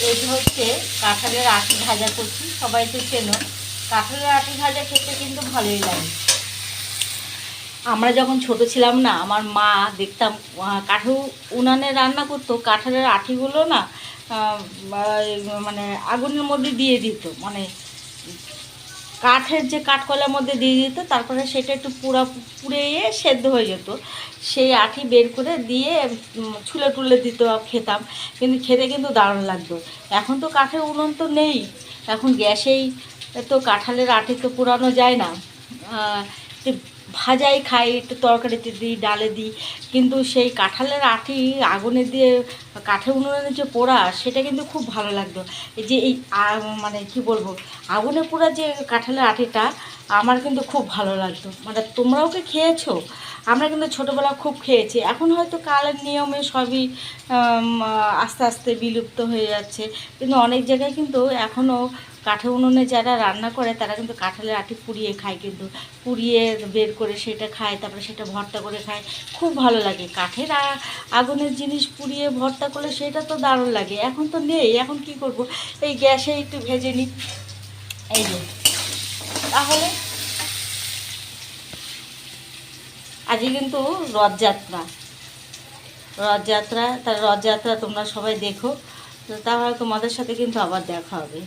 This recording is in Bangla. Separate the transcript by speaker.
Speaker 1: এই যে হচ্ছে কাঁঠালের আটি ভাজা করছি, সবাই তো চেনো। কাঁঠালের আটি ভাজা খেতে কিন্তু ভালোই লাগে। আমরা যখন ছোট ছিলাম না, আমার মা দেখতাম কাঠু উনানে রান্না করতো, কাঁঠালের আটিগুলো না মানে আগুনের মধ্যে দিয়ে দিত, মানে কাঠের যে কাঠকলার মধ্যে দিয়ে দিত, তারপরে সেটা একটু পুড়ে সেদ্ধ হয়ে যেত। সেই আঠি বের করে দিয়ে ছুলে টুলে দিত, খেতাম। কিন্তু খেতে কিন্তু দারুণ লাগতো। এখন তো কাঠের উনুন তো নেই, এখন গ্যাসেই তো কাঁঠালের আঠি তো পোড়ানো যায় না। তো ভাজাই খাই, একটু তরকারিতে দিই, ডালে দিই। কিন্তু সেই কাঁঠালের আঠি আগুনে দিয়ে কাঠের উনুনে যে পোড়া, সেটা কিন্তু খুব ভালো লাগতো। এই যে এই মানে কি বলবো, আগুনে পোড়া যে কাঁঠালের আঠিটা আমার কিন্তু খুব ভালো লাগতো। মানে তোমরাও কি খেয়েছো? আমরা কিন্তু ছোটোবেলা খুব খেয়েছি। এখন হয়তো কালের নিয়মে সবই আস্তে আস্তে বিলুপ্ত হয়ে যাচ্ছে। কিন্তু অনেক জায়গায় কিন্তু এখনও কাঠের উনুনে যারা রান্না করে তারা কিন্তু কাঁঠালের আটি পুড়িয়ে খায়, কিন্তু পুড়িয়ে বের করে সেটা খায়, তারপরে সেটা ভর্তা করে খায়। খুব ভালো লাগে কাঠের আগুনের জিনিস পুড়িয়ে ভর্তা করলে, সেটা তো দারুণ লাগে। এখন তো নেই, এখন কি করব, এই গ্যাসে একটু ভেজে নিই। এই যে তাহলে আজকে কিন্তু রথযাত্রা, রথযাত্রা তোমরা সবাই দেখো। তো তাহলে তোমাদের সাথে কিন্তু আবার দেখা হবে।